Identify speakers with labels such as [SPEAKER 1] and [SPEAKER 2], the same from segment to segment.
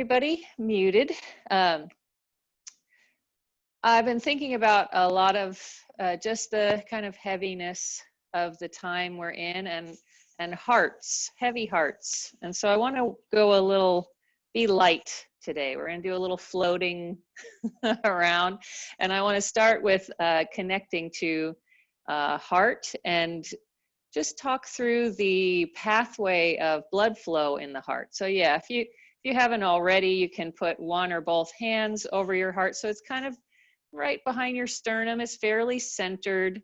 [SPEAKER 1] Everybody muted. I've been thinking about a lot of just the kind of heaviness of the time we're in and hearts, heavy hearts. And so I want to go a little, be light today. We're going to do a little floating around. And I want to start with connecting to heart and just talk through the pathway of blood flow in the heart. So yeah, if you haven't already, you can put one or both hands over your heart. So it's kind of right behind your sternum. It's fairly centered.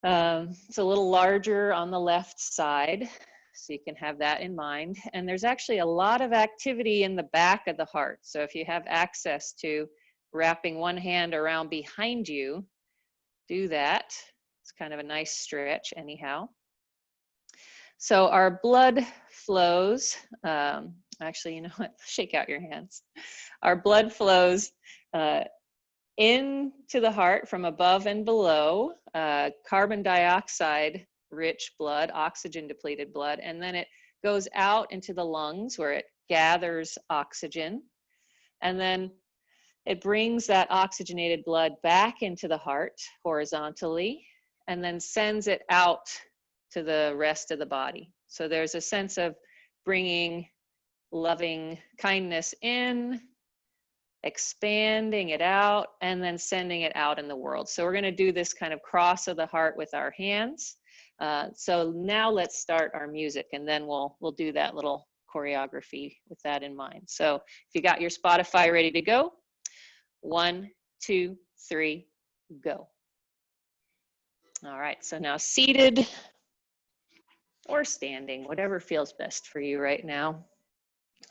[SPEAKER 1] It's a little larger on the left side, so you can have that in mind. And there's actually a lot of activity in the back of the heart. So if you have access to wrapping one hand around behind you, do that. It's kind of a nice stretch anyhow. So our blood flows, actually, you know what, shake out your hands. Our blood flows into the heart from above and below, carbon dioxide rich blood, oxygen depleted blood, and then it goes out into the lungs where it gathers oxygen, and then it brings that oxygenated blood back into the heart horizontally, and then sends it out to the rest of the body. So there's a sense of bringing loving kindness in, expanding it out, and then sending it out in the world. So we're going to do this kind of cross of the heart with our hands. So now let's start our music, and then we'll do that little choreography with that in mind. So if you got your Spotify ready to go, 1, 2, 3, go. All right, so now seated or standing, whatever feels best for you right now.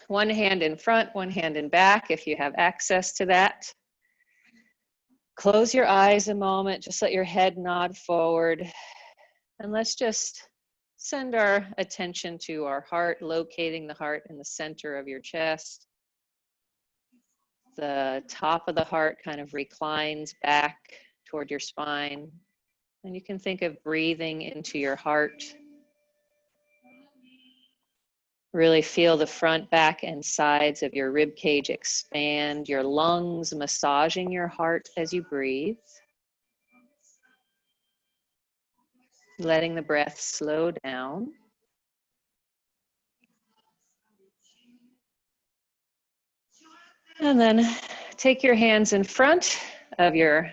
[SPEAKER 1] One hand in front, one hand in back if you have access to that. Close your eyes a moment, just let your head nod forward. And let's just send our attention to our heart, locating the heart in the center of your chest. The top of the heart kind of reclines back toward your spine. And you can think of breathing into your heart. Really feel the front, back, and sides of your rib cage expand, your lungs massaging your heart as you breathe. Letting the breath slow down. And then take your hands in front of your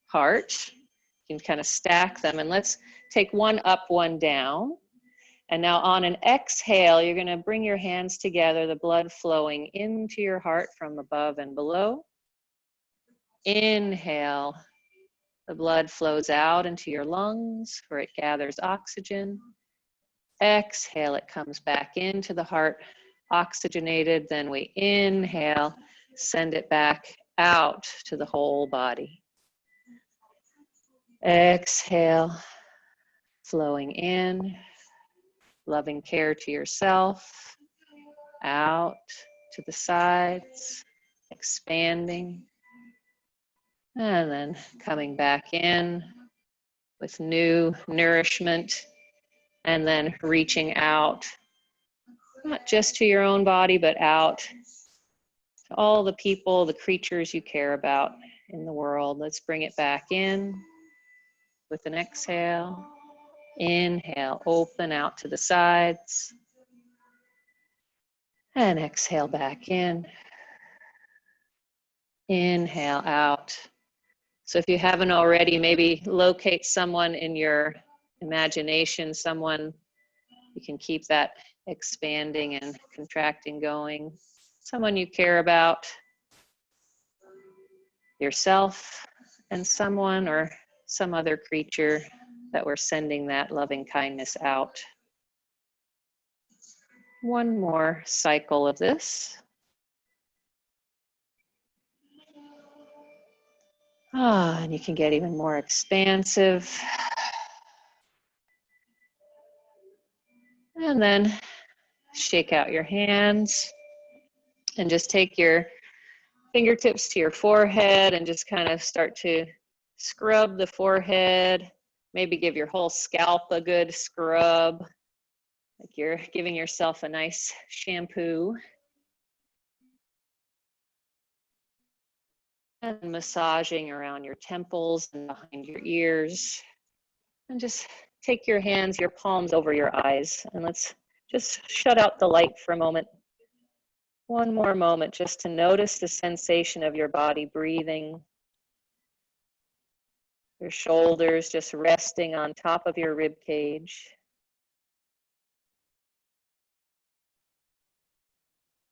[SPEAKER 1] heart. You can kind of stack them, and let's take one up, one down. And now on an exhale, you're going to bring your hands together, the blood flowing into your heart from above and below. Inhale, the blood flows out into your lungs where it gathers oxygen. Exhale, it comes back into the heart, oxygenated. Then we inhale, send it back out to the whole body. Exhale, flowing in. Loving care to yourself, out to the sides, expanding, and then coming back in with new nourishment, and then reaching out, not just to your own body, but out to all the people, the creatures you care about in the world. Let's bring it back in with an exhale. Inhale, open out to the sides. And exhale back in. Inhale out. So if you haven't already, maybe locate someone in your imagination, someone you can keep that expanding and contracting going. Someone you care about, yourself, and someone or some other creature that we're sending that loving kindness out. One more cycle of this. And you can get even more expansive. And then shake out your hands and just take your fingertips to your forehead and just kind of start to scrub the forehead. Maybe give your whole scalp a good scrub, like you're giving yourself a nice shampoo. And massaging around your temples and behind your ears. And just take your hands, your palms over your eyes, and let's just shut out the light for a moment. One more moment just to notice the sensation of your body breathing. Your shoulders just resting on top of your rib cage.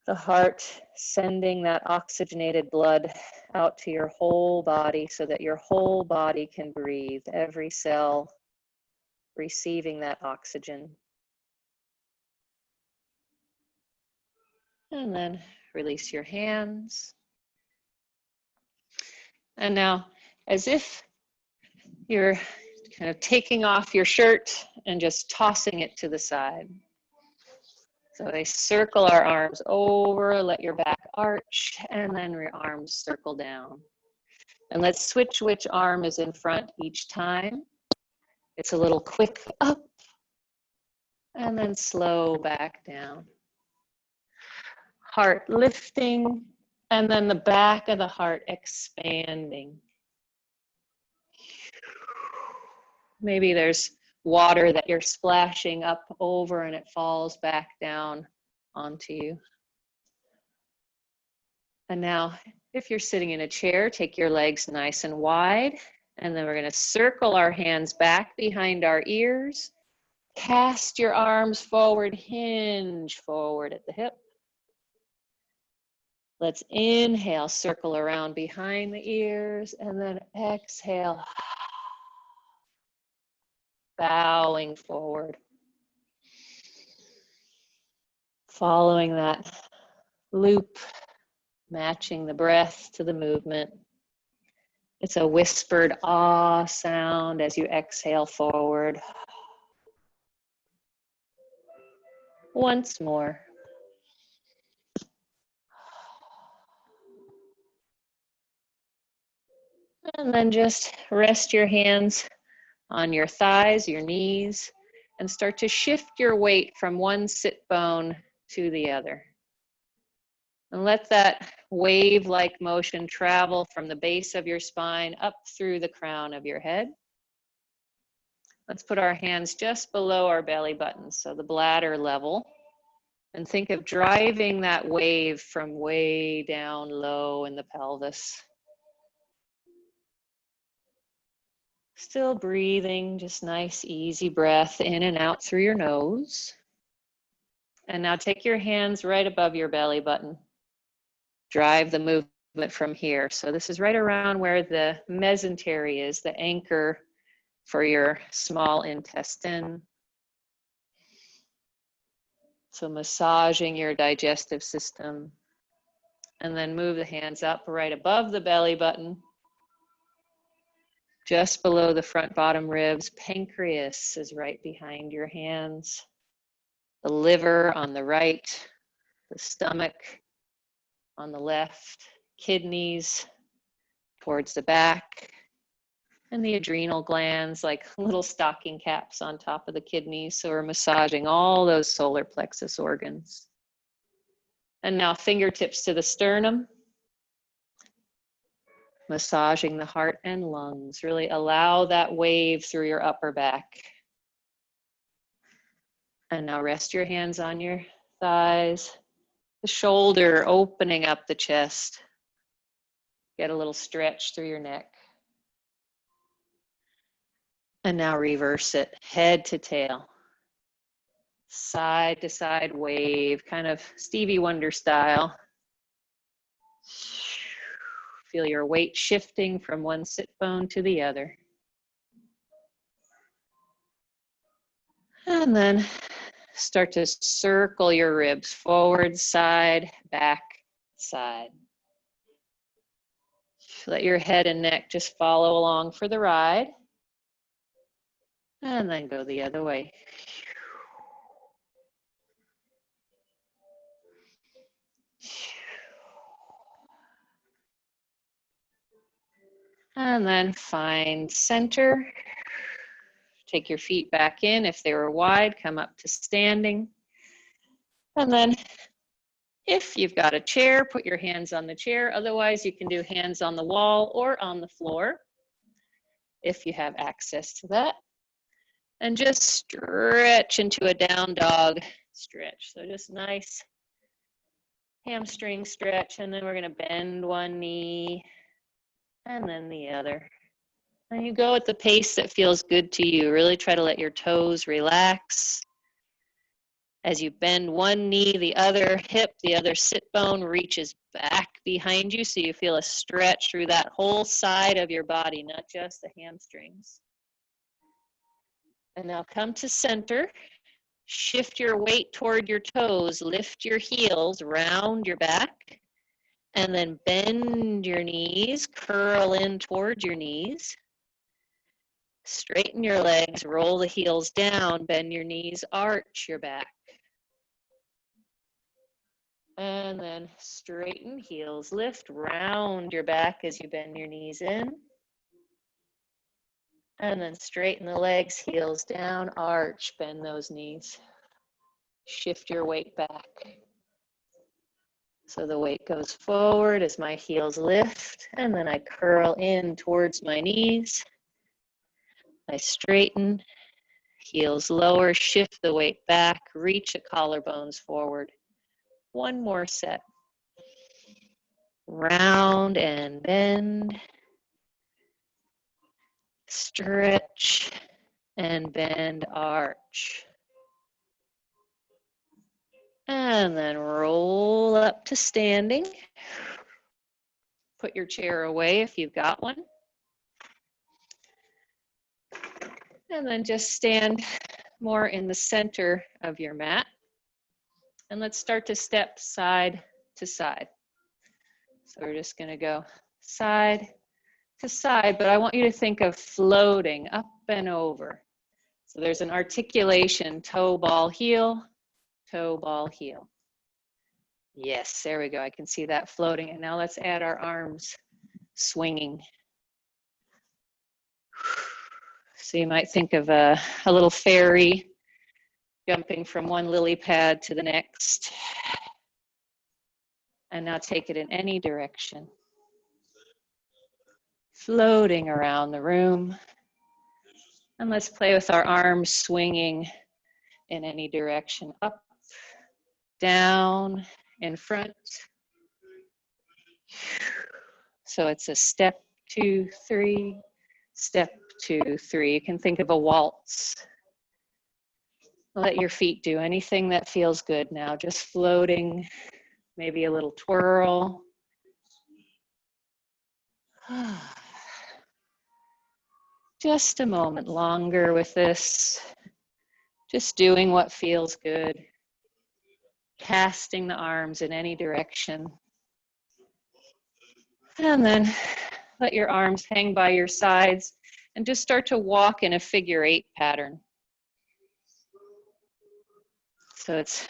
[SPEAKER 1] The heart sending that oxygenated blood out to your whole body so that your whole body can breathe, every cell receiving that oxygen. And then release your hands. And now, as if you're kind of taking off your shirt and just tossing it to the side. So they circle our arms over, let your back arch, and then your arms circle down. And let's switch which arm is in front each time. It's a little quick up, and then slow back down. Heart lifting, and then the back of the heart expanding. Maybe there's water that you're splashing up over and it falls back down onto you. And now, if you're sitting in a chair, take your legs nice and wide, and then we're going to circle our hands back behind our ears. Cast your arms forward, hinge forward at the hip. Let's inhale, circle around behind the ears, and then exhale, bowing forward. Following that loop, matching the breath to the movement. It's a whispered ah sound as you exhale forward. Once more. And then just rest your hands on your thighs, your knees, and start to shift your weight from one sit bone to the other. And let that wave-like motion travel from the base of your spine up through the crown of your head. Let's put our hands just below our belly button, so the bladder level. And think of driving that wave from way down low in the pelvis. Still breathing, just nice, easy breath in and out through your nose. And now take your hands right above your belly button. Drive the movement from here. So this is right around where the mesentery is, the anchor for your small intestine. So massaging your digestive system. And then move the hands up right above the belly button. Just below the front bottom ribs, pancreas is right behind your hands. The liver on the right, the stomach on the left, kidneys towards the back, and the adrenal glands like little stocking caps on top of the kidneys. So we're massaging all those solar plexus organs. And now fingertips to the sternum. Massaging the heart and lungs. Really allow that wave through your upper back. And now rest your hands on your thighs. The shoulder opening up the chest. Get a little stretch through your neck. And now reverse it, head to tail. Side to side wave, kind of Stevie Wonder style. Feel your weight shifting from one sit bone to the other. And then start to circle your ribs forward, side, back, side. Let your head and neck just follow along for the ride. And then go the other way. And then find center. Take your feet back in. If they were wide, come up to standing. And then If you've got a chair, put your hands on the chair. Otherwise, you can do hands on the wall or on the floor if you have access to that. And just stretch into a down dog stretch. So just nice hamstring stretch, and then we're gonna bend one knee and then the other. And you go at the pace that feels good to you. Really try to let your toes relax. As you bend one knee, the other hip, the other sit bone reaches back behind you, so you feel a stretch through that whole side of your body, not just the hamstrings. And now come to center. Shift your weight toward your toes, lift your heels, round your back, and then bend your knees, curl in toward your knees. Straighten your legs, roll the heels down, bend your knees, arch your back. And then straighten, heels lift, round your back as you bend your knees in. And then straighten the legs, heels down, arch, bend those knees. Shift your weight back. So the weight goes forward as my heels lift, and then I curl in towards my knees. I straighten, heels lower, shift the weight back, reach the collarbones forward. One more set. Round and bend. Stretch and bend, arch. And then roll up to standing. Put your chair away if you've got one. And then just stand more in the center of your mat. And let's start to step side to side. So we're just going to go side to side, but I want you to think of floating up and over. So there's an articulation, toe, ball, heel, toe, ball, heel. Yes, there we go. I can see that floating. And now let's add our arms swinging. So you might think of a little fairy jumping from one lily pad to the next. And now take it in any direction. Floating around the room. And let's play with our arms swinging in any direction. Up, down, in front. So it's a step, 2, 3, step, 2, 3. You can think of a waltz. Let your feet do anything that feels good now. Just floating, maybe a little twirl. Just a moment longer with this. Just doing what feels good. Casting the arms in any direction. And then let your arms hang by your sides and just start to walk in a figure 8 pattern. So it's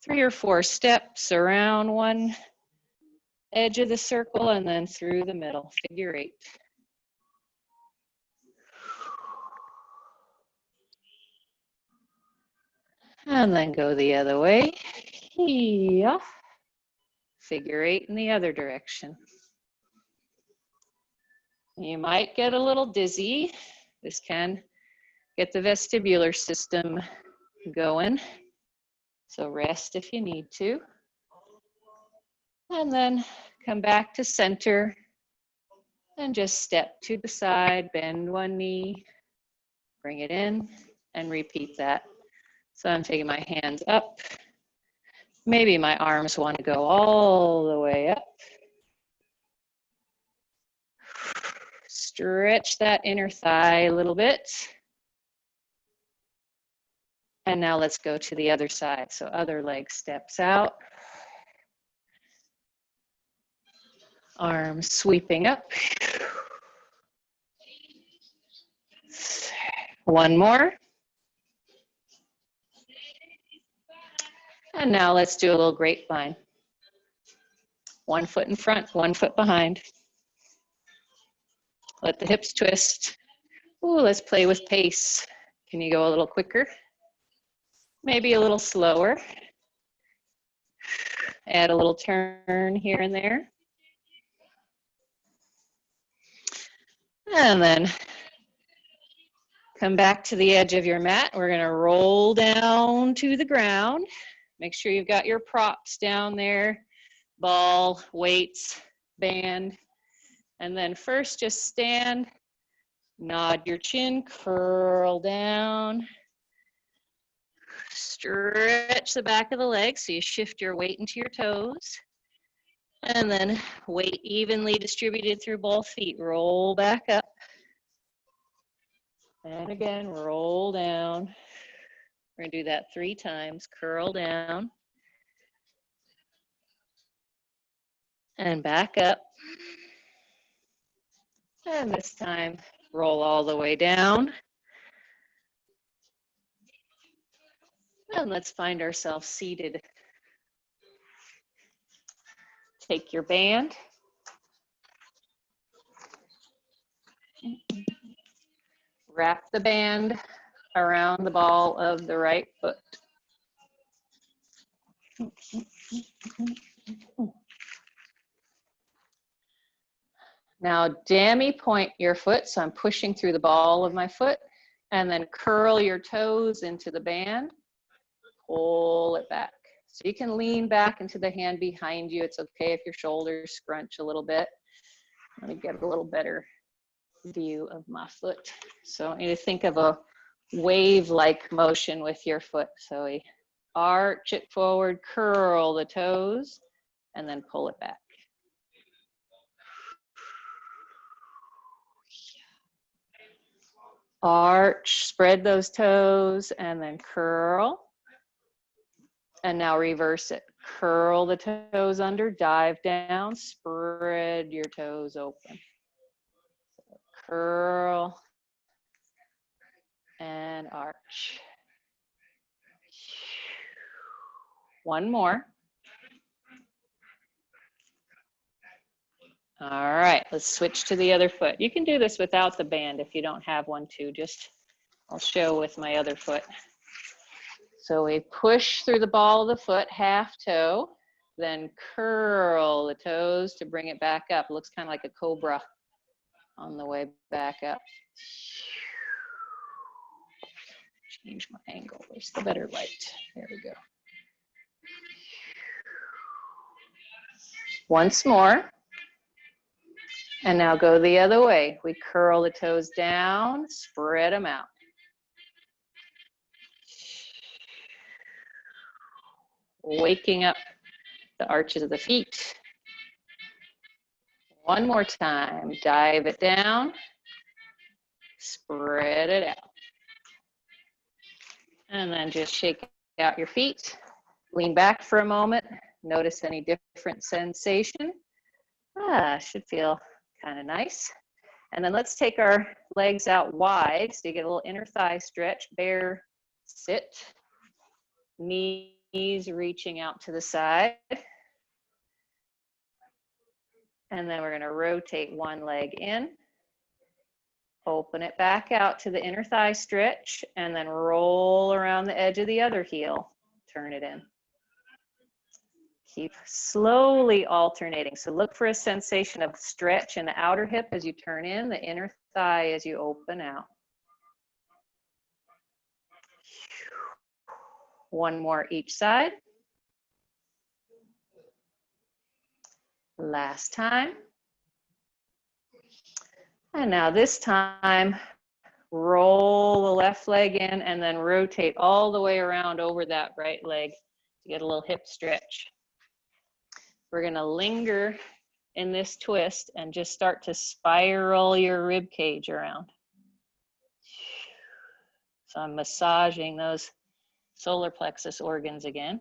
[SPEAKER 1] 3 or 4 steps around one edge of the circle and then through the middle, figure 8. And then go the other way. Yeah. Figure 8 in the other direction. You might get a little dizzy. This can get the vestibular system going. So rest if you need to. And then come back to center and just step to the side, bend one knee, bring it in, and repeat that. So I'm taking my hands up. Maybe my arms want to go all the way up. Stretch that inner thigh a little bit. And now let's go to the other side. So other leg steps out. Arms sweeping up. One more. And now let's do a little grapevine. 1 foot in front, 1 foot behind. Let the hips twist. Ooh, let's play with pace. Can you go a little quicker? Maybe a little slower. add a little turn here and there. And then come back to the edge of your mat. We're going to roll down to the ground. Make sure you've got your props down there, ball, weights, band. And then first just stand, nod your chin, curl down. Stretch the back of the legs so you shift your weight into your toes. And then weight evenly distributed through both feet. Roll back up. And again, roll down. We're going to do that 3 times. Curl down. And back up. And this time, roll all the way down. And let's find ourselves seated. Take your band. Wrap the band around the ball of the right foot. Now demi-point your foot, so I'm pushing through the ball of my foot, and then curl your toes into the band, pull it back. So you can lean back into the hand behind you. It's okay if your shoulders scrunch a little bit. Let me get a little better view of my foot. So I want you to think of a wave-like motion with your foot. So we arch it forward, curl the toes, and then pull it back. Arch, spread those toes, and then curl. And now reverse it. Curl the toes under, dive down, spread your toes open. Curl and arch. One more. All right, let's switch to the other foot. You can do this without the band if you don't have one too. Just, I'll show with my other foot. So we push through the ball of the foot, half toe, then curl the toes to bring it back up. It looks kind of like a cobra on the way back up. Change my angle. There's the better light. There we go. Once more. And now go the other way. We curl the toes down, spread them out. Waking up the arches of the feet. One more time. Dive it down, spread it out. And then just shake out your feet. Lean back for a moment. Notice any different sensation. Should feel kind of nice. And then let's take our legs out wide so you get a little inner thigh stretch. Bear sit. Knees reaching out to the side. And then we're going to rotate one leg in. Open it back out to the inner thigh stretch and then roll around the edge of the other heel. Turn it in. Keep slowly alternating. So look for a sensation of stretch in the outer hip as you turn in, the inner thigh as you open out. One more each side. Last time. And now this time, roll the left leg in and then rotate all the way around over that right leg to get a little hip stretch. We're going to linger in this twist and just start to spiral your rib cage around. So I'm massaging those solar plexus organs again.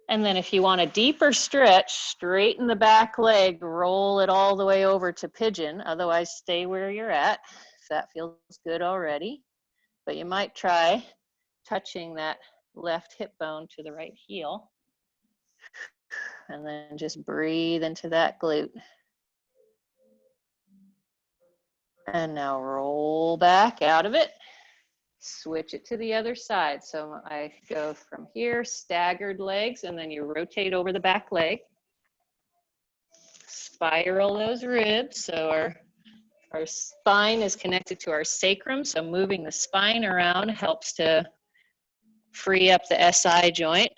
[SPEAKER 1] And then if you want a deeper stretch, straighten the back leg, roll it all the way over to pigeon. Otherwise, stay where you're at, if that feels good already. But you might try touching that left hip bone to the right heel. And then just breathe into that glute. And now roll back out of it. Switch it to the other side. So I go from here, staggered legs, and then you rotate over the back leg. Spiral those ribs. So our spine is connected to our sacrum. So moving the spine around helps to free up the SI joint.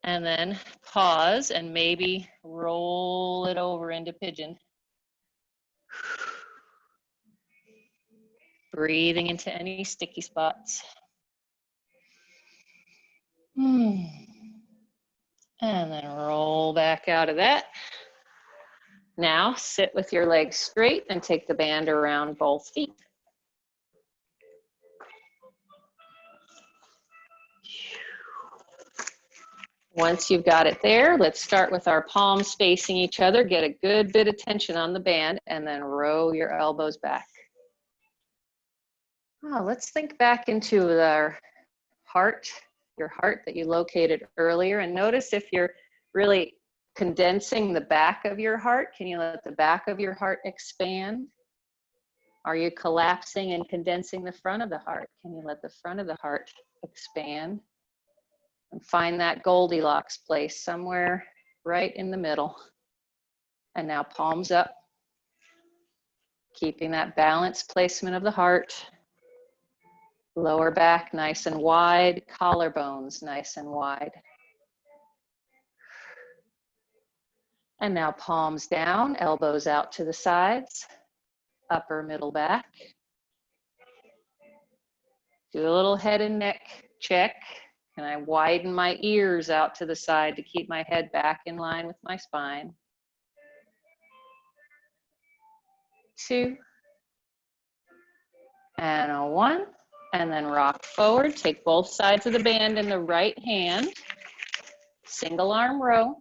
[SPEAKER 1] And then pause and maybe roll it over into pigeon. Breathing into any sticky spots. And then roll back out of that. Now sit with your legs straight and take the band around both feet. Once you've got it there, let's start with our palms facing each other. Get a good bit of tension on the band and then row your elbows back. Let's think back into our heart, your heart that you located earlier, and notice if you're really condensing the back of your heart. Can you let the back of your heart expand? Are you collapsing and condensing the front of the heart? Can you let the front of the heart expand? And find that Goldilocks place somewhere right in the middle. And now palms up, keeping that balanced placement of the heart. Lower back nice and wide, collarbones nice and wide. And now palms down, elbows out to the sides, upper middle back. Do a little head and neck check. Can I widen my ears out to the side to keep my head back in line with my spine? 2. And a 1. And then rock forward. Take both sides of the band in the right hand. Single arm row.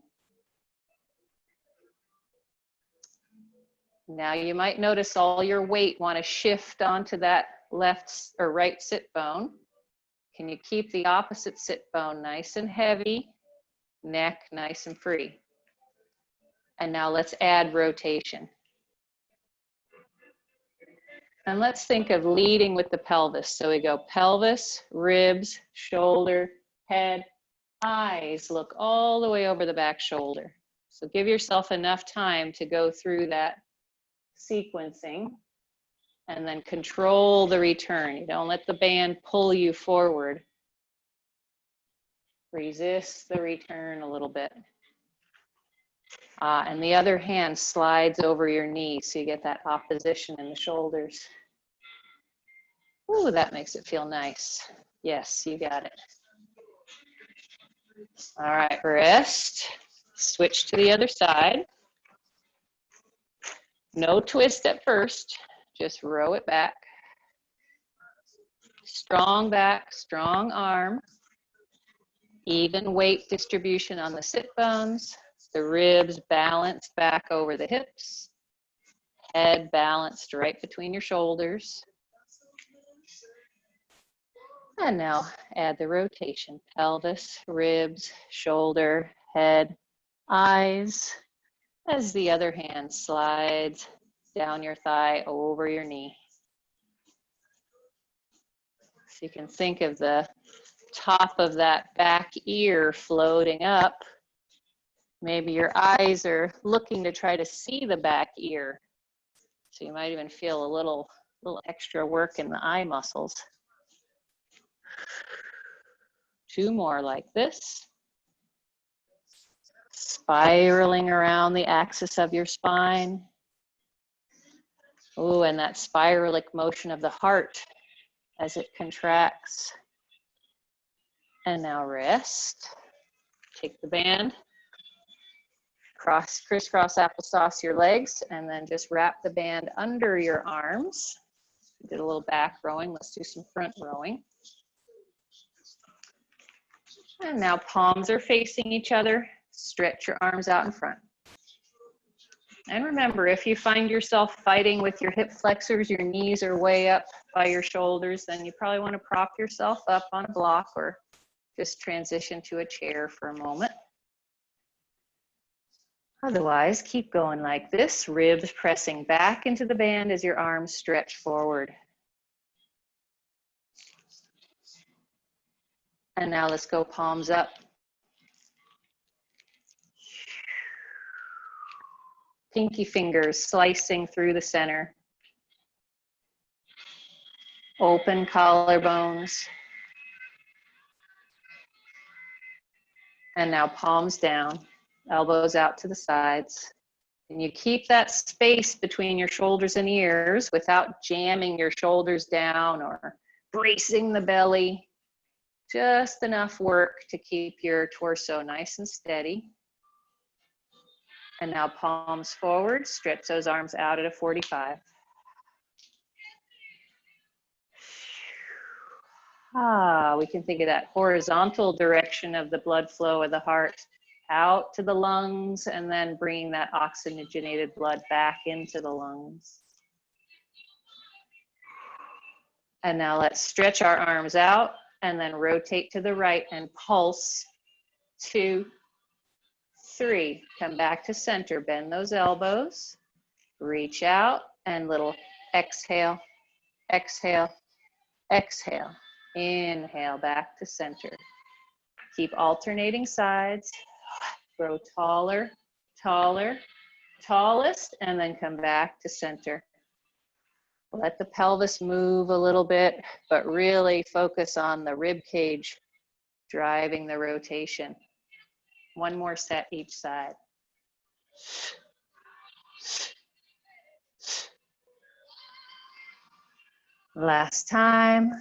[SPEAKER 1] Now you might notice all your weight want to shift onto that left or right sit bone. Can you keep the opposite sit bone nice and heavy, neck nice and free? And now let's add rotation. And let's think of leading with the pelvis. So we go pelvis, ribs, shoulder, head, eyes. Look all the way over the back shoulder. So give yourself enough time to go through that sequencing. And then control the return. You don't let the band pull you forward. Resist the return a little bit. And the other hand slides over your knees so you get that opposition in the shoulders. Ooh, that makes it feel nice. Yes, you got it. All right, rest. Switch to the other side. No twist at first. Just row it back. Strong back, strong arm. Even weight distribution on the sit bones. The ribs balanced back over the hips. Head balanced right between your shoulders. And now add the rotation. Pelvis, ribs, shoulder, head, eyes. As the other hand slides down your thigh over your knee. So you can think of the top of that back ear floating up. Maybe your eyes are looking to try to see the back ear. So you might even feel a little extra work in the eye muscles. 2 more like this. Spiraling around the axis of your spine. Ooh, and that spiralic motion of the heart as it contracts. And now rest. Take the band. Crisscross applesauce your legs, and then just wrap the band under your arms. We did a little back rowing. Let's do some front rowing. And now palms are facing each other. Stretch your arms out in front. And remember, if you find yourself fighting with your hip flexors, your knees are way up by your shoulders, then you probably want to prop yourself up on a block or just transition to a chair for a moment. Otherwise, keep going like this, ribs pressing back into the band as your arms stretch forward. And now let's go palms up. Pinky fingers slicing through the center. Open collarbones. And now palms down, elbows out to the sides. And you keep that space between your shoulders and ears without jamming your shoulders down or bracing the belly. Just enough work to keep your torso nice and steady. And now palms forward, stretch those arms out at a 45. We can think of that horizontal direction of the blood flow of the heart out to the lungs, and then bringing that oxygenated blood back into the lungs. And now let's stretch our arms out and then rotate to the right and pulse. 2, 3. Come back to center, bend those elbows, reach out, and little exhale, exhale, exhale. Inhale back to center. Keep alternating sides. Grow taller, taller, tallest, and then come back to center. Let the pelvis move a little bit, but really focus on the rib cage driving the rotation. One more set each side. Last time.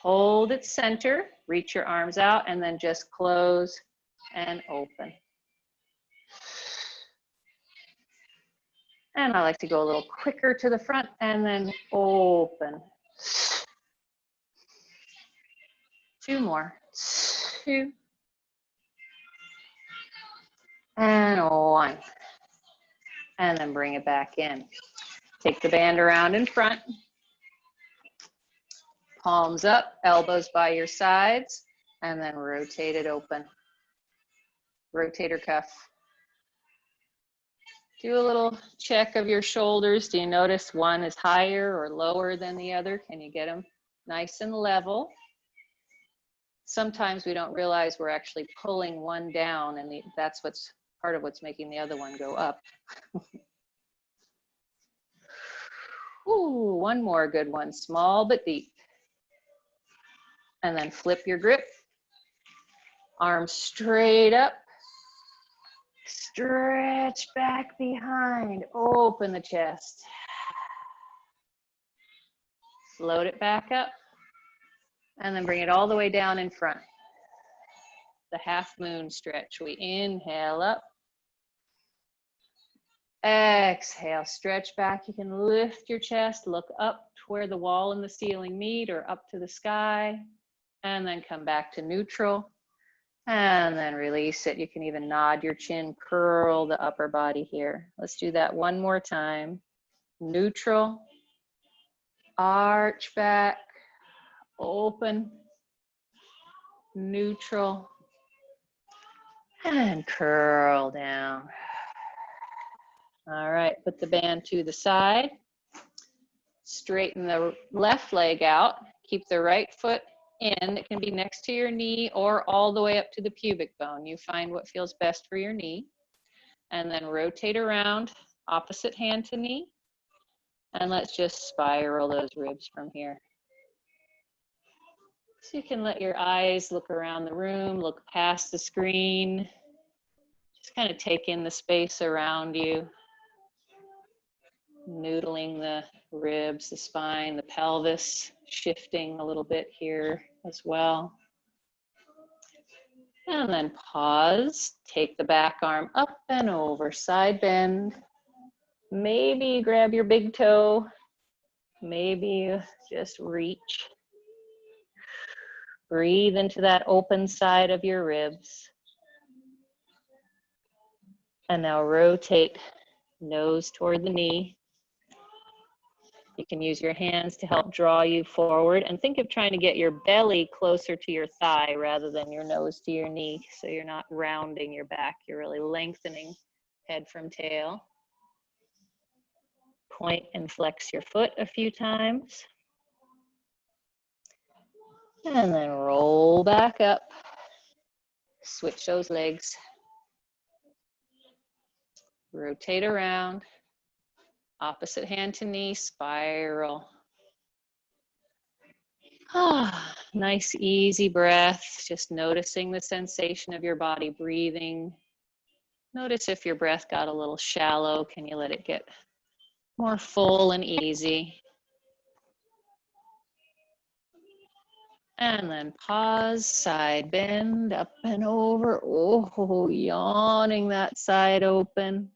[SPEAKER 1] Hold at center, reach your arms out, and then just close and open. And I like to go a little quicker to the front and then open. 2 more. 2. And 1. And then bring it back in. Take the band around in front. Palms up, elbows by your sides, and then rotate it open. Rotator cuff. Do a little check of your shoulders. Do you notice one is higher or lower than the other? Can you get them nice and level? Sometimes we don't realize we're actually pulling one down, and that's what's part of what's making the other one go up. Ooh, one more good one, small but deep. And then flip your grip. Arms straight up. Stretch back behind. Open the chest. Float it back up. And then bring it all the way down in front. The half moon stretch. We inhale up. Exhale, stretch back. You can lift your chest, look up to where the wall and the ceiling meet or up to the sky. And then come back to neutral. And then release it. You can even nod your chin, curl the upper body here. Let's do that one more time. Neutral. Arch back. Open. Neutral. And curl down. All right, put the band to the side. Straighten the left leg out. Keep the right foot in. It can be next to your knee or all the way up to the pubic bone. You find what feels best for your knee. And then rotate around, opposite hand to knee. And let's just spiral those ribs from here. So you can let your eyes look around the room, look past the screen. Just kind of take in the space around you. Noodling the ribs, the spine, the pelvis, shifting a little bit here as well. And then pause, take the back arm up and over, side bend. Maybe grab your big toe, maybe just reach. Breathe into that open side of your ribs. And now rotate, nose toward the knee. You can use your hands to help draw you forward, and think of trying to get your belly closer to your thigh rather than your nose to your knee, so you're not rounding your back, you're really lengthening head from tail. Point and flex your foot a few times. And then roll back up. Switch those legs. Rotate around. Opposite hand to knee, spiral. Ah, nice easy breath. Just noticing the sensation of your body breathing. Notice if your breath got a little shallow. Can you let it get more full and easy? And then pause, side bend, up and over. Oh, yawning that side open.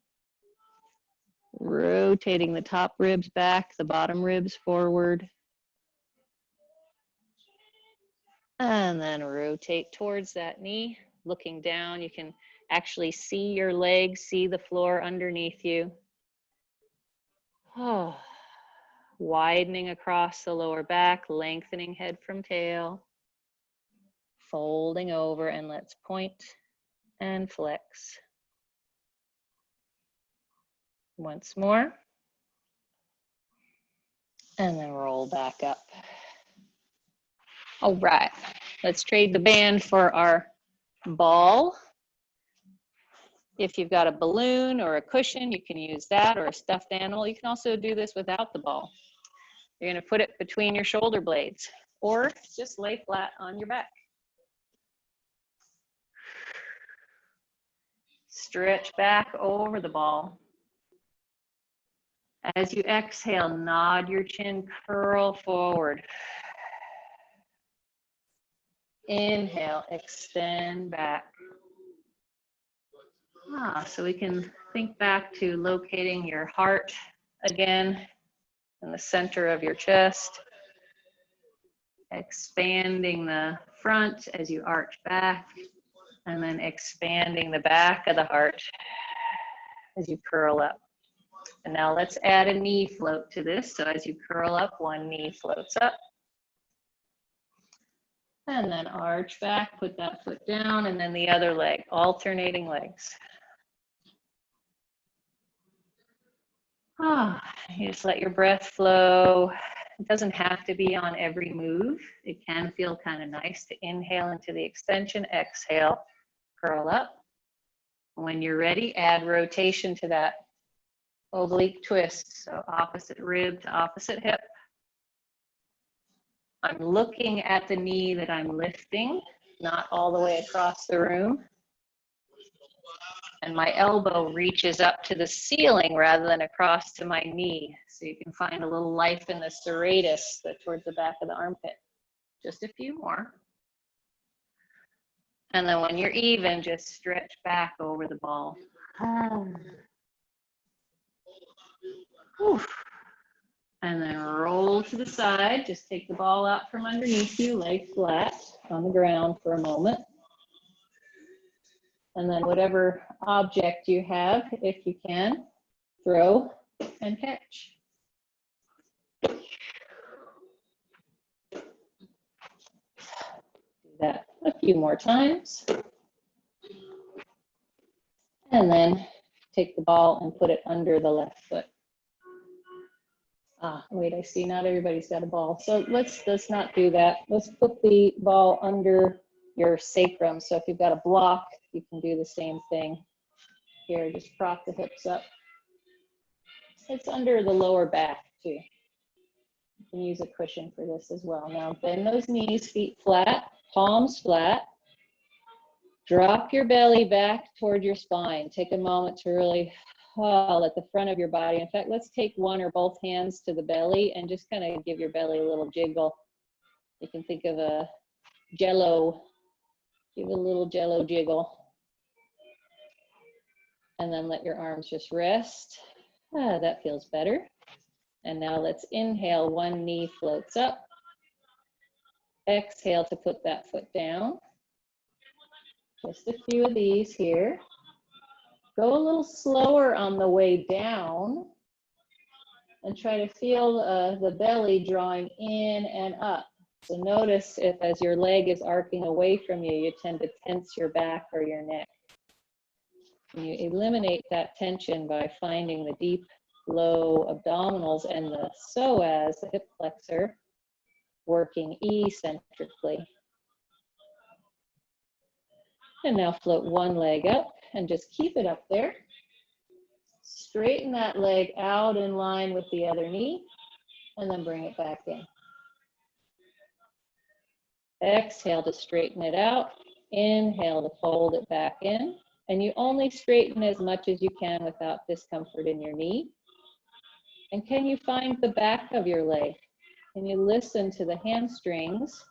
[SPEAKER 1] Rotating the top ribs back, the bottom ribs forward. And then rotate towards that knee, looking down. You can actually see your legs, see the floor underneath you. Oh, widening across the lower back, lengthening head from tail. Folding over, and let's point and flex. Once more. And then roll back up. All right, let's trade the band for our ball. If you've got a balloon or a cushion, you can use that, or a stuffed animal. You can also do this without the ball. You're gonna put it between your shoulder blades, or just lay flat on your back. Stretch back over the ball. As you exhale, nod your chin, curl forward. Inhale, extend back. So we can think back to locating your heart again in the center of your chest. Expanding the front as you arch back, and then expanding the back of the heart as you curl up. And now let's add a knee float to this. So as you curl up, one knee floats up. And then arch back, put that foot down, and then the other leg, alternating legs. You just let your breath flow. It doesn't have to be on every move. It can feel kind of nice to inhale into the extension, exhale, curl up. When you're ready, add rotation to that oblique twist. So opposite rib to opposite hip. I'm looking at the knee that I'm lifting, not all the way across the room. And my elbow reaches up to the ceiling rather than across to my knee. So you can find a little life in the serratus towards the back of the armpit. Just a few more. And then when you're even, just stretch back over the ball. And then roll to the side. Just take the ball out from underneath you, lay flat on the ground for a moment. And then whatever object you have, if you can, throw and catch. Do that a few more times. And then take the ball and put it under the left foot. Wait, I see not everybody's got a ball. So let's not do that. Let's put the ball under your sacrum. So if you've got a block, you can do the same thing. Here, just prop the hips up. It's under the lower back too. You can use a cushion for this as well. Now bend those knees, feet flat, palms flat. Drop your belly back toward your spine. Take a moment to really at the front of your body. In fact, let's take one or both hands to the belly and just kind of give your belly a little jiggle. You can think of a jello. Give it a little jello jiggle. And then let your arms just rest. That feels better. And now let's inhale, one knee floats up. Exhale to put that foot down. Just a few of these here. Go a little slower on the way down and try to feel the belly drawing in and up. So notice if as your leg is arcing away from you, you tend to tense your back or your neck. And you eliminate that tension by finding the deep, low abdominals and the psoas, the hip flexor, working eccentrically. And now float one leg up and just keep it up there. Straighten that leg out in line with the other knee, and then bring it back in. Exhale to straighten it out. Inhale to fold it back in. And you only straighten as much as you can without discomfort in your knee. And can you find the back of your leg? Can you listen to the hamstrings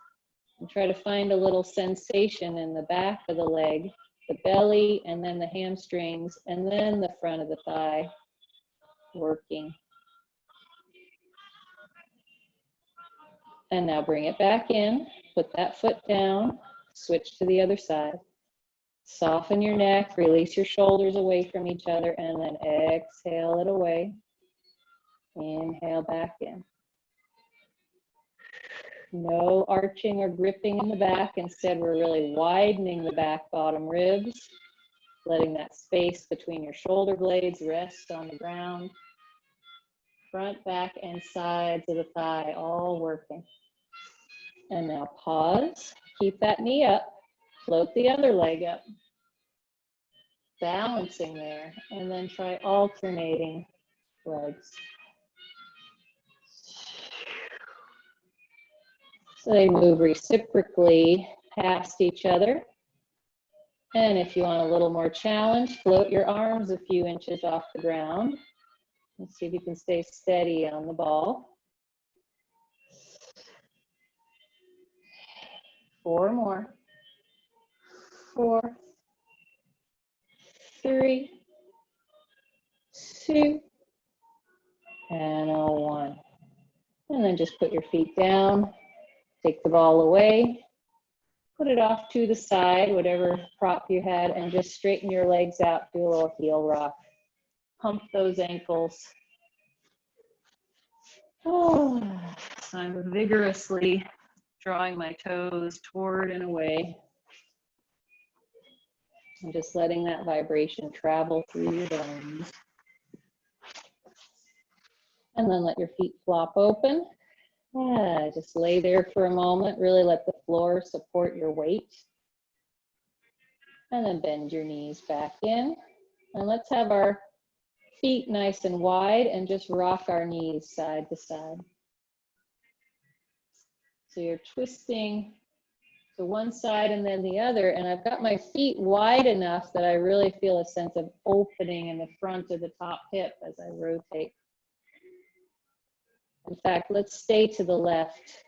[SPEAKER 1] and try to find a little sensation in the back of the leg, the belly, and then the hamstrings, and then the front of the thigh working. And now bring it back in, put that foot down, switch to the other side. Soften your neck, release your shoulders away from each other, and then exhale it away. Inhale back in. No arching or gripping in the back. Instead, we're really widening the back bottom ribs, letting that space between your shoulder blades rest on the ground. Front, back, and sides of the thigh all working. And now pause, keep that knee up, float the other leg up, balancing there, and then try alternating legs. So they move reciprocally past each other. And if you want a little more challenge, float your arms a few inches off the ground. Let's see if you can stay steady on the ball. 4 more. 4, 3, 2, and a 1. And then just put your feet down, take the ball away, put it off to the side, whatever prop you had, and just straighten your legs out, do a little heel rock. Pump those ankles. Oh, so I'm vigorously drawing my toes toward and away. And just letting that vibration travel through your bones. And then let your feet flop open. Yeah, just lay there for a moment. Really let the floor support your weight. And then bend your knees back in. And let's have our feet nice and wide and just rock our knees side to side. So you're twisting to one side and then the other, and I've got my feet wide enough that I really feel a sense of opening in the front of the top hip as I rotate. In fact, let's stay to the left.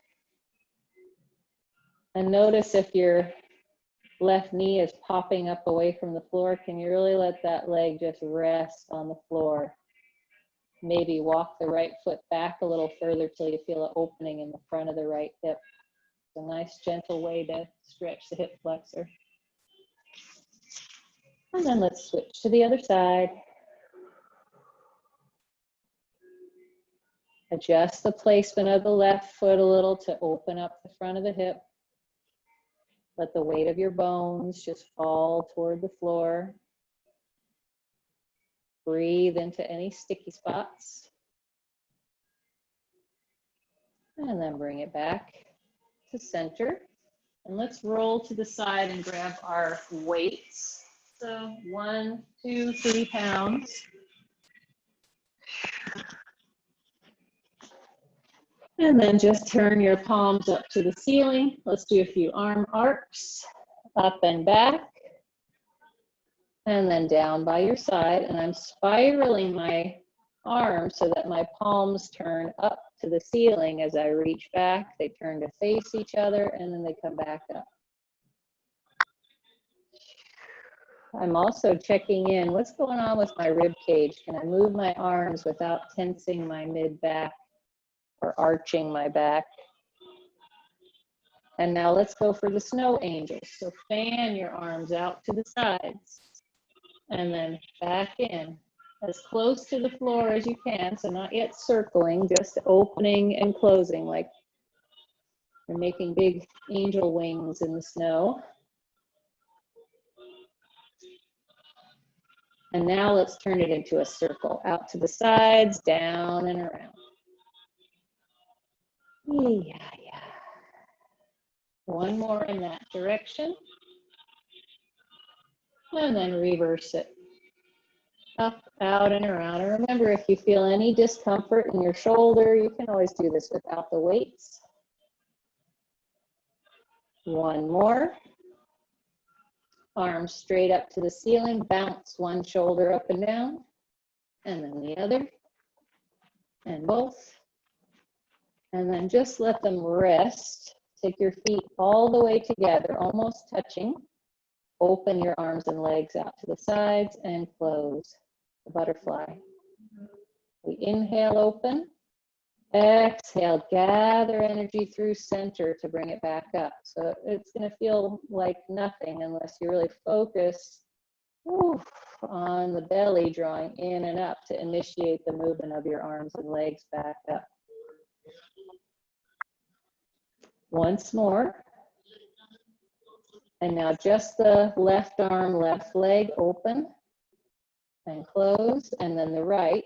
[SPEAKER 1] And notice if your left knee is popping up away from the floor, can you really let that leg just rest on the floor? Maybe walk the right foot back a little further till you feel an opening in the front of the right hip. It's a nice gentle way to stretch the hip flexor. And then let's switch to the other side. Adjust the placement of the left foot a little to open up the front of the hip. Let the weight of your bones just fall toward the floor. Breathe into any sticky spots. And then bring it back to center. And let's roll to the side and grab our weights. So 1, 2, 3 pounds. And then just turn your palms up to the ceiling. Let's do a few arm arcs, up and back, and then down by your side. And I'm spiraling my arms so that my palms turn up to the ceiling as I reach back. They turn to face each other, and then they come back up. I'm also checking in. What's going on with my rib cage? Can I move my arms without tensing my mid-back or arching my back? And now let's go for the snow angels. So fan your arms out to the sides and then back in as close to the floor as you can. So not yet circling, just opening and closing like you're making big angel wings in the snow. And now let's turn it into a circle, out to the sides, down and around. Yeah. One more in that direction. And then reverse it. Up, out, and around. And remember, if you feel any discomfort in your shoulder, you can always do this without the weights. One more. Arms straight up to the ceiling. Bounce one shoulder up and down. And then the other. And both. And then just let them rest. Take your feet all the way together, almost touching. Open your arms and legs out to the sides and close. The butterfly. We inhale, open. Exhale, gather energy through center to bring it back up. So it's going to feel like nothing unless you really focus on the belly, drawing in and up to initiate the movement of your arms and legs back up. Once more. And now just the left arm, left leg open and close, and then the right.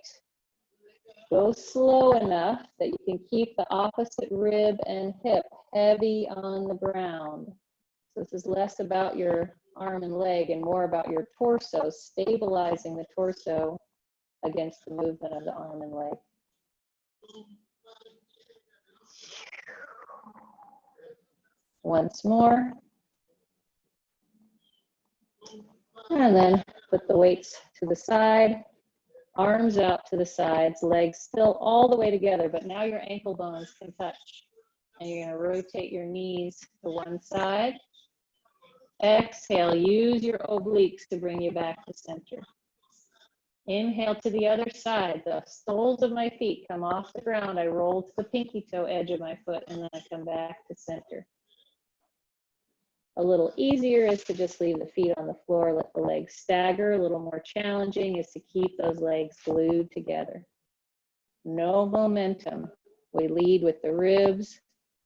[SPEAKER 1] Go slow enough that you can keep the opposite rib and hip heavy on the ground. So this is less about your arm and leg and more about your torso, stabilizing the torso against the movement of the arm and leg. Once more. And then put the weights to the side, arms out to the sides, legs still all the way together, but now your ankle bones can touch. And you're going to rotate your knees to one side. Exhale, use your obliques to bring you back to center. Inhale to the other side. The soles of my feet come off the ground. I roll to the pinky toe edge of my foot, and then I come back to center. A little easier is to just leave the feet on the floor, let the legs stagger. A little more challenging is to keep those legs glued together. No momentum. We lead with the ribs,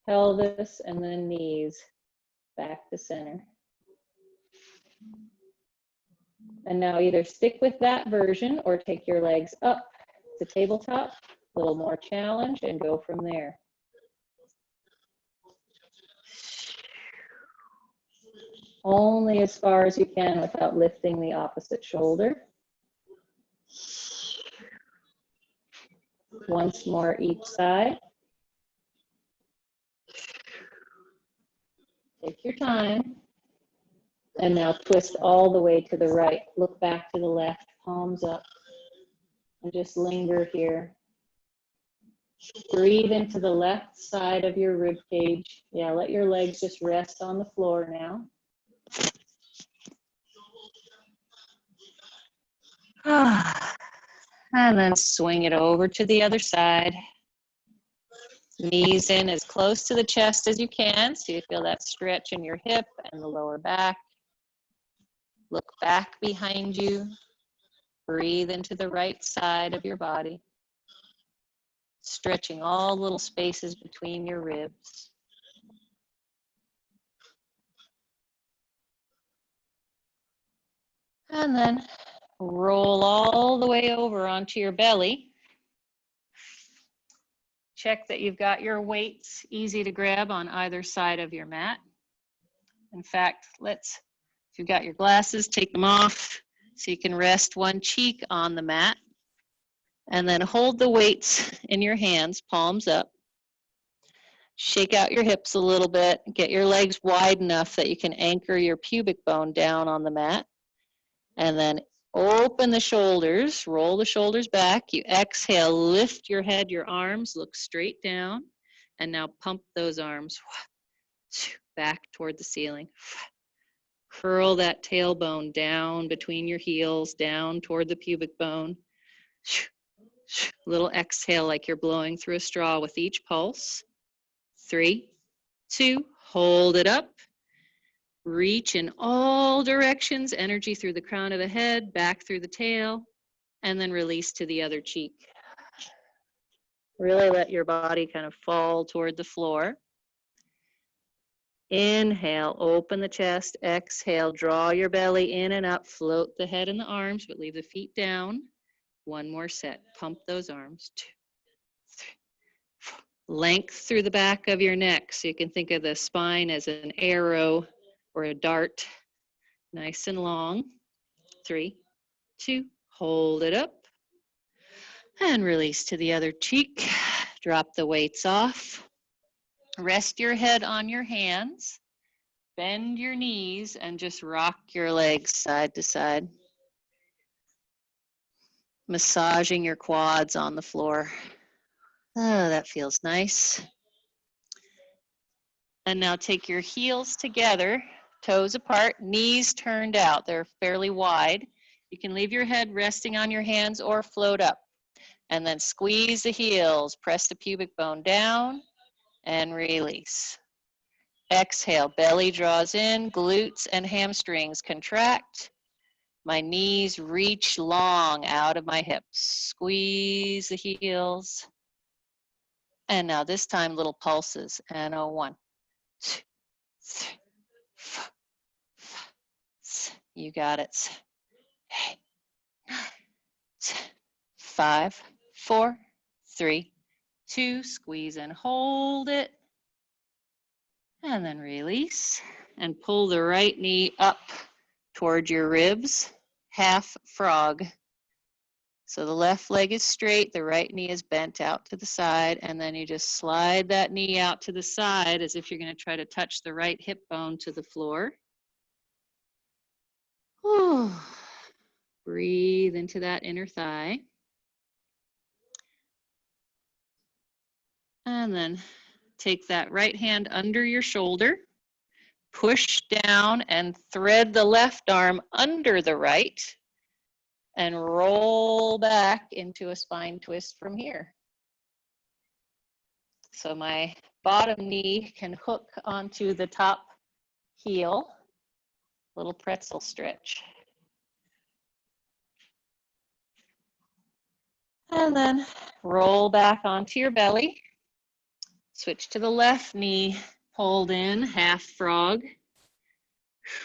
[SPEAKER 1] pelvis, and then knees back to center. And now either stick with that version or take your legs up to tabletop, a little more challenge, and go from there. Only as far as you can without lifting the opposite shoulder. Once more each side. Take your time. And now twist all the way to the right. Look back to the left, palms up. And just linger here. Breathe into the left side of your rib cage. Yeah, let your legs just rest on the floor now. And then swing it over to the other side. Knees in as close to the chest as you can, so you feel that stretch in your hip and the lower back. Look back behind you. Breathe into the right side of your body. Stretching all little spaces between your ribs. And then roll all the way over onto your belly. Check that you've got your weights easy to grab on either side of your mat. In fact, if you've got your glasses, take them off so you can rest one cheek on the mat. And then hold the weights in your hands, palms up. Shake out your hips a little bit. Get your legs wide enough that you can anchor your pubic bone down on the mat. And then open the shoulders, roll the shoulders back. You exhale, lift your head, your arms, look straight down. And now pump those arms back toward the ceiling. Curl that tailbone down between your heels, down toward the pubic bone. Little exhale like you're blowing through a straw with each pulse. 3, 2, hold it up. Reach in all directions, energy through the crown of the head, back through the tail, and then release to the other cheek. Really let your body kind of fall toward the floor. Inhale, open the chest. Exhale, draw your belly in and up. Float the head and the arms, but leave the feet down. One more set. Pump those arms. 2, 3, 4. Length through the back of your neck. So you can think of the spine as an arrow or a dart. Nice and long. 3, 2, hold it up. And release to the other cheek. Drop the weights off. Rest your head on your hands. Bend your knees and just rock your legs side to side. Massaging your quads on the floor. Oh, that feels nice. And now take your heels together, toes apart, knees turned out. They're fairly wide. You can leave your head resting on your hands or float up. And then squeeze the heels, press the pubic bone down, and release. Exhale, belly draws in, glutes and hamstrings contract. My knees reach long out of my hips. Squeeze the heels. And now this time, little pulses. And 1, 2, 3, 4, 5. You got it. 8, 9, 10. 5, 4, 3, 2. Squeeze and hold it. And then release. And pull the right knee up toward your ribs. Half frog. So the left leg is straight, the right knee is bent out to the side, and then you just slide that knee out to the side as if you're going to try to touch the right hip bone to the floor. Whew. Breathe into that inner thigh. And then take that right hand under your shoulder, push down and thread the left arm under the right, and roll back into a spine twist from here. So my bottom knee can hook onto the top heel, little pretzel stretch. And then roll back onto your belly. Switch to the left knee, hold in, half frog.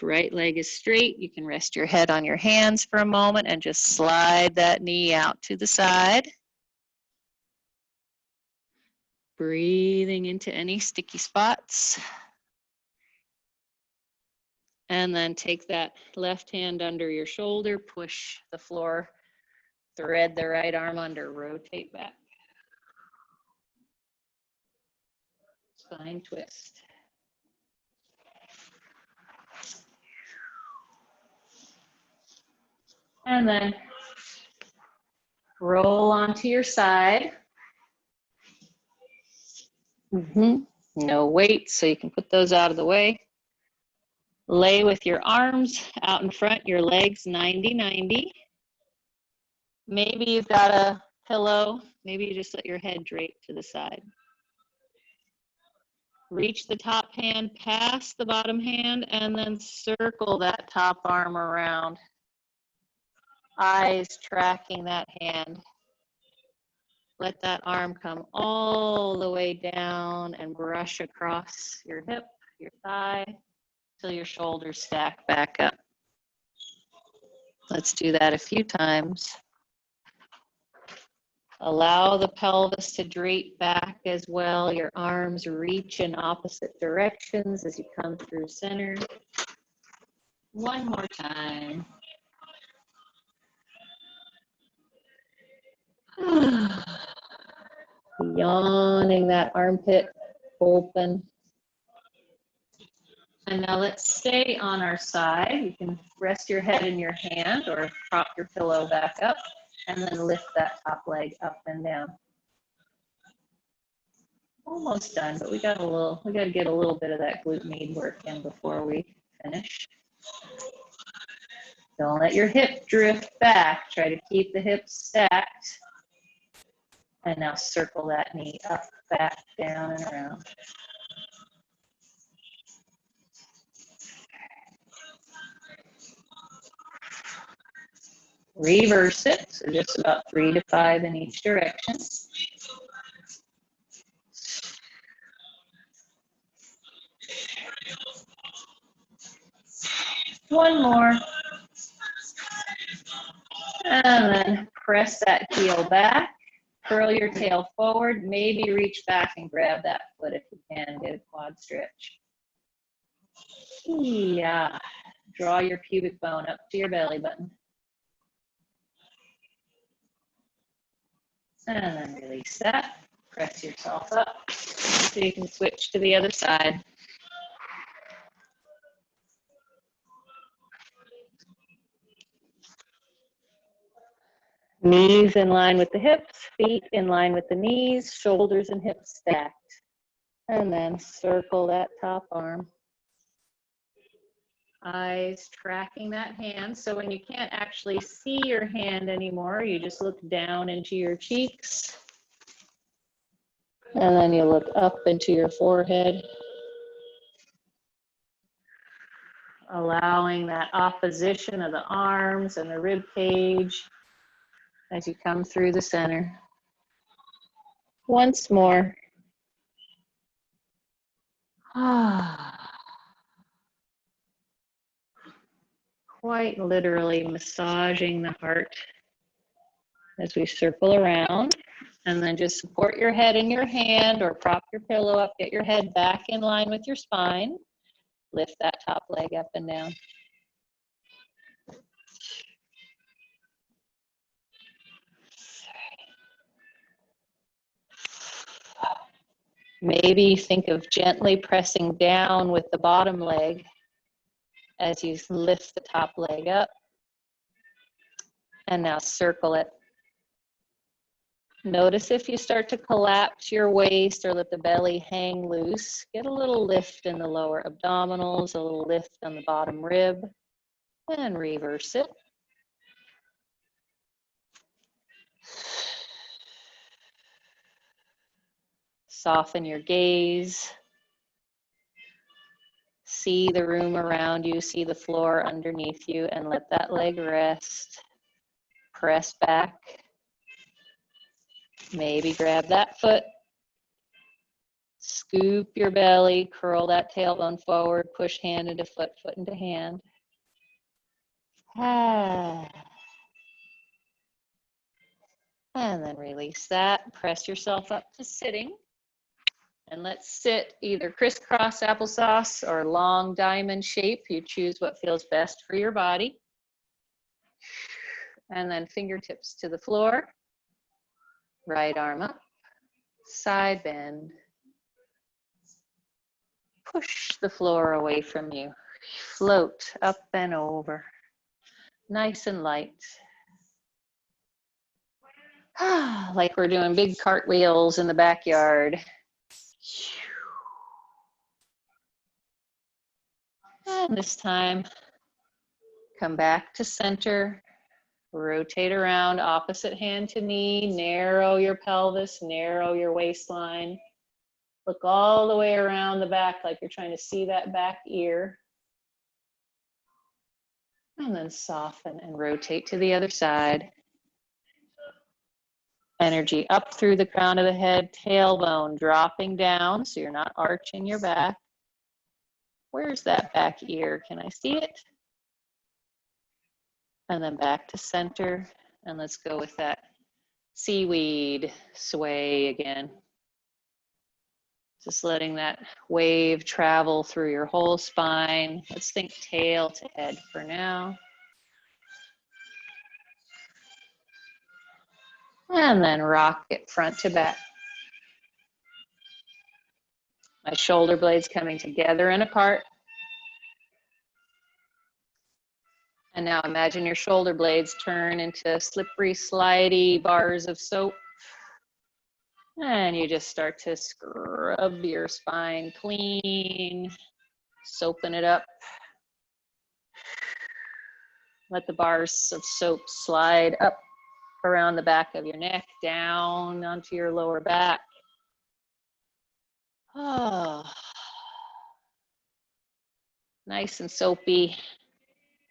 [SPEAKER 1] Right leg is straight. You can rest your head on your hands for a moment and just slide that knee out to the side. Breathing into any sticky spots. And then take that left hand under your shoulder, push the floor, thread the right arm under, rotate back. Spine twist. And then roll onto your side. No weight, so you can put those out of the way. Lay with your arms out in front, your legs 90-90. Maybe you've got a pillow. Maybe you just let your head drape to the side. Reach the top hand past the bottom hand and then circle that top arm around. Eyes tracking that hand. Let that arm come all the way down and brush across your hip, your thigh, till your shoulders stack back up. Let's do that a few times. Allow the pelvis to drape back as well. Your arms reach in opposite directions as you come through center. One more time. Yawning that armpit open. And now let's stay on our side. You can rest your head in your hand or prop your pillow back up and then lift that top leg up and down. Almost done, but we got to get a little bit of that glute med work in before we finish. Don't let your hip drift back. Try to keep the hips stacked. And now circle that knee up, back, down, and around. Reverse it, so just about 3 to 5 in each direction. One more. And then press that heel back. Curl your tail forward, maybe reach back and grab that foot if you can, get a quad stretch. Yeah. Draw your pubic bone up to your belly button. And then release that. Press yourself up so you can switch to the other side. Knees in line with the hips, feet in line with the knees, shoulders and hips stacked. And then circle that top arm. Eyes tracking that hand. So when you can't actually see your hand anymore, you just look down into your cheeks. And then you look up into your forehead. Allowing that opposition of the arms and the rib cage as you come through the center. Once more. Quite literally massaging the heart as we circle around. And then just support your head in your hand or prop your pillow up. Get your head back in line with your spine. Lift that top leg up and down. Maybe think of gently pressing down with the bottom leg as you lift the top leg up. And now circle it. Notice if you start to collapse your waist or let the belly hang loose, get a little lift in the lower abdominals, a little lift on the bottom rib, and reverse it. Soften your gaze. See the room around you, see the floor underneath you, and let that leg rest. Press back. Maybe grab that foot. Scoop your belly, curl that tailbone forward, push hand into foot, foot into hand. And then release that. Press yourself up to sitting. And let's sit either crisscross applesauce or long diamond shape. You choose what feels best for your body. And then fingertips to the floor. Right arm up. Side bend. Push the floor away from you. Float up and over. Nice and light. Like we're doing big cartwheels in the backyard. And this time, come back to center. Rotate around, opposite hand to knee. Narrow your pelvis, narrow your waistline. Look all the way around the back like you're trying to see that back ear. And then soften and rotate to the other side. Energy up through the crown of the head, tailbone dropping down so you're not arching your back. Where's that back ear? Can I see it? And then back to center. And let's go with that seaweed sway again. Just letting that wave travel through your whole spine. Let's think tail to head for now. And then rock it front to back. My shoulder blades coming together and apart. And now imagine your shoulder blades turn into slippery, slidey bars of soap. And you just start to scrub your spine clean, soaping it up. Let the bars of soap slide up around the back of your neck, down onto your lower back. Oh, nice and soapy.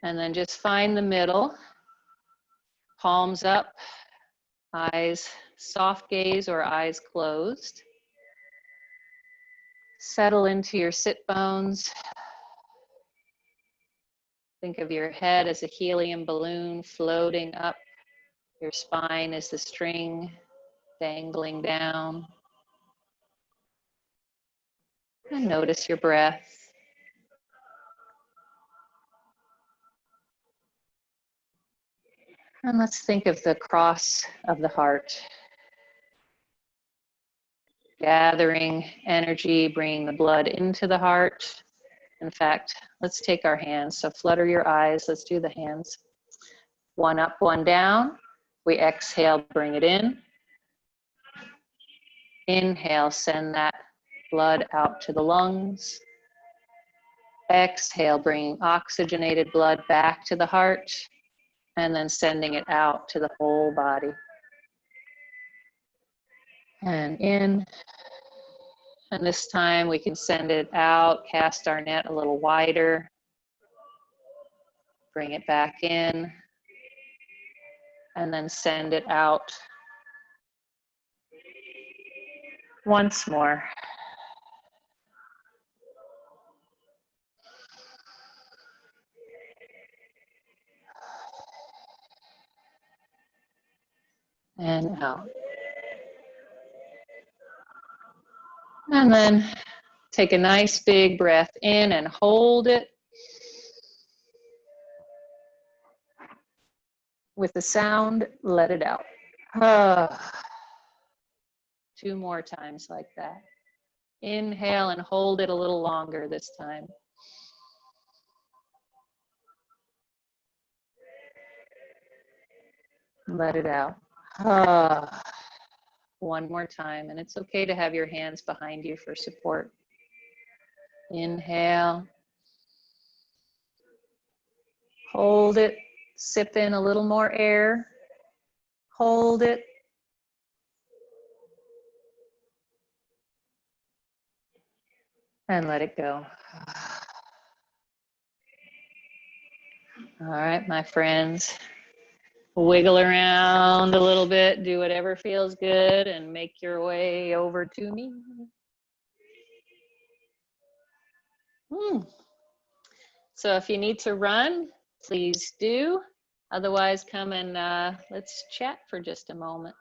[SPEAKER 1] And then just find the middle, palms up, eyes soft gaze or eyes closed. Settle into your sit bones. Think of your head as a helium balloon floating up. Your spine is the string dangling down. And notice your breath. And let's think of the cross of the heart. Gathering energy, bringing the blood into the heart. In fact, let's take our hands. So flutter your eyes. Let's do the hands. One up, one down. We exhale, bring it in. Inhale, send that blood out to the lungs. Exhale, bringing oxygenated blood back to the heart, and then sending it out to the whole body. And in. And this time we can send it out, cast our net a little wider. Bring it back in. And then send it out once more. And out. And then take a nice big breath in and hold it. With the sound, let it out. 2 more times like that. Inhale and hold it a little longer this time. Let it out. 1 more time, and it's okay to have your hands behind you for support. Inhale. Hold it. Sip in a little more air. Hold it. And let it go. All right, my friends. Wiggle around a little bit. Do whatever feels good and make your way over to me. So if you need to run, please do. Otherwise, come and let's chat for just a moment.